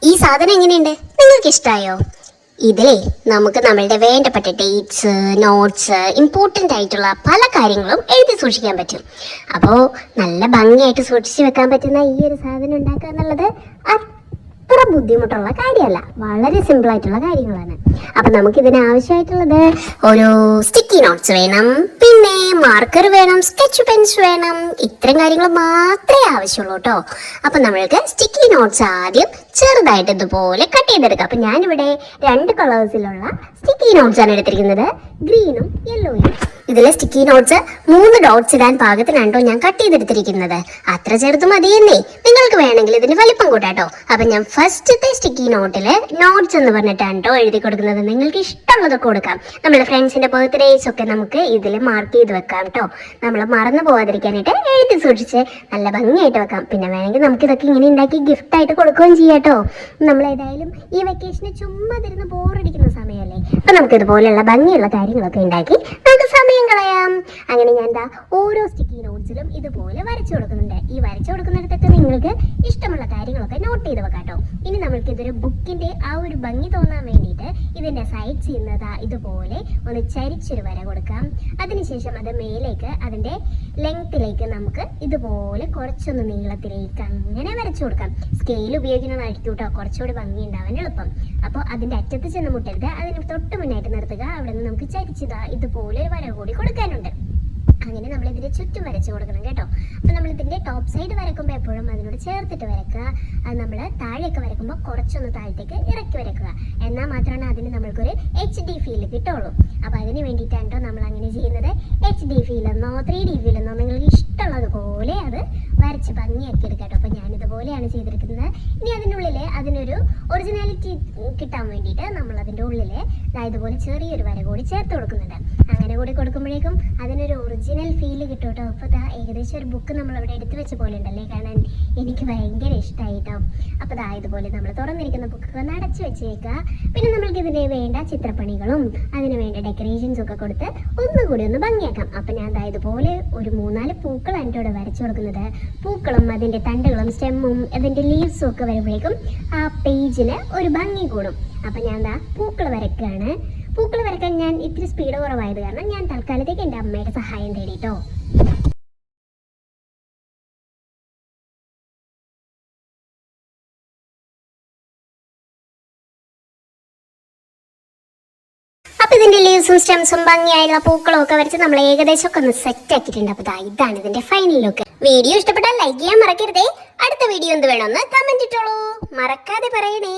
ഈ സാധനം എങ്ങനെയുണ്ട്? നിങ്ങൾക്ക് ഇഷ്ടമായോ? ഇതിലേ നമുക്ക് നമ്മളുടെ വേണ്ടപ്പെട്ട ഡേറ്റ്സ്, നോട്ട്സ്, ഇമ്പോർട്ടൻ്റ് ആയിട്ടുള്ള പല കാര്യങ്ങളും എഴുതി സൂക്ഷിക്കാൻ പറ്റും. അപ്പോൾ നല്ല ഭംഗിയായിട്ട് സൂക്ഷിച്ച് വെക്കാൻ പറ്റുന്ന ഈ ഒരു സാധനം ഉണ്ടാക്കുക എന്നുള്ളത് അത്ര ബുദ്ധിമുട്ടുള്ള കാര്യമല്ല, വളരെ സിമ്പിൾ ആയിട്ടുള്ള കാര്യങ്ങളാണ്. അപ്പം നമുക്കിതിന് ആവശ്യമായിട്ടുള്ളത് ഒരു സ്റ്റിക്കി നോട്ട്സ് വേണം, പിന്നെ മാർക്കർ വേണം, സ്കെച്ച് പെൻസ് വേണം. ഇത്തരം കാര്യങ്ങൾ മാത്രമേ ആവശ്യമുള്ളൂ കേട്ടോ. അപ്പം നമ്മൾക്ക് സ്റ്റിക്കി നോട്ട്സ് ആദ്യം ചെറുതായിട്ട് ഇതുപോലെ കട്ട് ചെയ്തെടുക്കാം. അപ്പം ഞാനിവിടെ 2 കളേഴ്സിലുള്ള സ്റ്റിക്കി നോട്ട്സ് ആണ് എടുത്തിരിക്കുന്നത്, ഗ്രീനും യെല്ലോയും. ഇതിലെ സ്റ്റിക്കി നോട്ട്സ് 3 ഡോട്ട്സ് ഇടാൻ പാകത്തിനാണ്ടോ ഞാൻ കട്ട് ചെയ്തെടുത്തിരിക്കുന്നത്. അത്ര ചെറുത് മതിയെന്നേ, നിങ്ങൾക്ക് വേണമെങ്കിൽ ഇതിന് വലിപ്പം കൂട്ടാട്ടോ. അപ്പം ഞാൻ ഫസ്റ്റത്തെ സ്റ്റിക്കി നോട്ടില് നോട്ട്സ് എന്ന് പറഞ്ഞിട്ടാണ്ടോ എഴുതി കൊടുക്കുന്നത്. നിങ്ങൾക്ക് ഇഷ്ടമുള്ളത് കൊടുക്കാം. നമ്മുടെ ഫ്രണ്ട്സിന്റെ ബർത്ത്ഡേസ് ഒക്കെ നമുക്ക് ഇതിൽ മാർക്ക് ചെയ്ത് വെക്കാം കേട്ടോ. നമ്മൾ മറന്നു പോകാതിരിക്കാനായിട്ട് എഴുതി സൂക്ഷിച്ച് നല്ല ഭംഗിയായിട്ട് വെക്കാം. പിന്നെ വേണമെങ്കിൽ നമുക്ക് ഇതൊക്കെ ഇങ്ങനെ ഉണ്ടാക്കി ഗിഫ്റ്റ് ആയിട്ട് കൊടുക്കുകയും ചെയ്യാം കേട്ടോ. നമ്മൾ ഏതായാലും ഈ വെക്കേഷന് ചുമ്മാ തരുന്ന ബോറടിക്കുന്ന സമയമല്ലേ, അപ്പം നമുക്ക് ഇതുപോലെയുള്ള ഭംഗിയുള്ള കാര്യങ്ങളൊക്കെ ഉണ്ടാക്കി നമുക്ക് സമയം കളയാം. അങ്ങനെ ഞാൻ ഓരോ സ്റ്റിക്കി നോട്ട്സിലും ഇതുപോലെ വരച്ചു കൊടുക്കുന്നുണ്ട്. ഈ വരച്ചു കൊടുക്കുന്നിടത്തൊക്കെ നിങ്ങൾക്ക് ഇഷ്ടമുള്ള കാര്യങ്ങളൊക്കെ നോട്ട് ചെയ്ത് വെക്കാം കേട്ടോ. ഇനി നമ്മൾക്ക് ഇതൊരു ബുക്കിന്റെ ആ ഒരു ഭംഗി തോന്നാൻ വേണ്ടിയിട്ട് ഇതിന്റെ സൈഡ് ചെയ്യുന്നത് ഇതുപോലെ ഒന്ന് ചരിച്ചൊരു വര കൊടുക്കാം. അതിനുശേഷം അത് മേലേക്ക് അതിന്റെ ലെങ്ത്തിലേക്ക് നമുക്ക് ഇതുപോലെ കുറച്ചൊന്ന് നീളത്തിലേക്ക് അങ്ങനെ വരച്ചു കൊടുക്കാം. സ്കെയിൽ ഉപയോഗിക്കുന്നതായിരിക്കും കേട്ടോ കുറച്ചുകൂടി ഭംഗി ഉണ്ടാവാൻ എളുപ്പം. അപ്പോൾ അതിന്റെ അറ്റത്ത് ചെന്ന് മുട്ടരുത്, അതിന് തൊട്ട് മുന്നായിട്ട് നിർത്തുക. അവിടെ നിന്ന് നമുക്ക് ചരിച്ചതാ ഇതുപോലെ ഒരു വര കൂടി കൊടുക്കാനുണ്ട്. അങ്ങനെ നമ്മൾ ഇതിന് ചുറ്റും വരച്ചു കൊടുക്കണം കേട്ടോ. അപ്പം നമ്മൾ ഇതിന്റെ ടോപ്പ് സൈഡ് വരക്കുമ്പോൾ എപ്പോഴും അതിനോട് ചേർത്തിട്ട് വരക്കുക. അത് നമ്മൾ താഴെയൊക്കെ വരക്കുമ്പോൾ കുറച്ചൊന്ന് താഴത്തേക്ക് ഇറക്കി വരക്കുക. എന്നാൽ മാത്രമാണ് അതിന് നമ്മൾക്കൊരു HD ഫീൽ കിട്ടുള്ളൂ. അപ്പം അതിന് വേണ്ടിയിട്ടാണ് നമ്മൾ അങ്ങനെ ചെയ്യുന്നത്. HD ഫീലെന്നോ 3D ഫീലെന്നോ നിങ്ങൾക്ക് ഇഷ്ടമുള്ളതുപോലെ അത് വരച്ച് ഭംഗിയാക്കി എടുക്കാം കേട്ടോ. അപ്പം ഞാനിതുപോലെയാണ് ചെയ്തെടുക്കുന്നത്. ഇനി അതിനുള്ളിൽ അതിനൊരു ഒറിജിനാലിറ്റി കിട്ടാൻ വേണ്ടിയിട്ട് നമ്മൾ അതിൻ്റെ ഉള്ളിൽ ഇതുപോലെ ചെറിയൊരു വര കൂടി ചേർത്ത് കൊടുക്കുന്നുണ്ട്. അങ്ങനെ കൂടി കൊടുക്കുമ്പോഴേക്കും അതിനൊരു ഒറിജിനൽ ഫീൽ കിട്ടും കേട്ടോ. അപ്പോൾ ഏകദേശം ഒരു ബുക്ക് നമ്മളവിടെ എടുത്തു വെച്ച പോലെ ഉണ്ടല്ലേ കാണാൻ. എനിക്ക് ഭയങ്കര ഇഷ്ടമായി കേട്ടോ. അപ്പോൾ ഇതുപോലെ നമ്മൾ തുറന്നിരിക്കുന്ന ബുക്കൊക്കെ അടച്ചു വെച്ചേക്കുക. പിന്നെ നമ്മൾക്ക് ഇതിന് വേണ്ട ചിത്രപ്പണികളും അതിന് വേണ്ട ഡെക്കറേഷൻസും ഒക്കെ കൊടുത്ത് ഒന്നുകൂടി ഒന്ന് ഭംഗിയാക്കാം. അപ്പം ഞാൻ ഇതുപോലെ ഒരു 3-4 പൂക്കളാണ് എൻ്റെ ഇവിടെ വരച്ചു കൊടുക്കുന്നത്. പൂക്കളും അതിൻ്റെ തണ്ടുകളും സ്റ്റെമ്മും അതിൻ്റെ ലീവ്സും ഒക്കെ വരുമ്പോഴേക്കും ആ പേജിന് ഒരു ഭംഗി കൂടും. അപ്പം ഞാൻ പൂക്കൾ വരയ്ക്കുകയാണ്. പൂക്കൾ വരയ്ക്കാൻ ഞാൻ ഇത്തിരി സ്പീഡ് കുറവായത് കാരണം ഞാൻ തൽക്കാലത്തേക്ക് എൻ്റെ അമ്മയുടെ സഹായം തേടിട്ടോ. അപ്പം ഇതിൻ്റെ ലീവ്സും സ്റ്റെംസും ഭംഗിയായുള്ള പൂക്കളും ഒക്കെ വരച്ച് നമ്മൾ ഏകദേശം ഒക്കെ ഒന്ന് സെറ്റ് ആക്കിയിട്ടുണ്ട്. അപ്പോൾ ഇതാണ് ഇതിൻ്റെ ഫൈനൽ ലുക്ക്. വീഡിയോ ഇഷ്ടപ്പെട്ടാൽ ലൈക്ക് ചെയ്യാൻ മറക്കരുതേ. അടുത്ത വീഡിയോ എന്ത് വേണമെന്ന് കമന്റ് ഇട്ടോളൂ, മറക്കാതെ പറയണേ.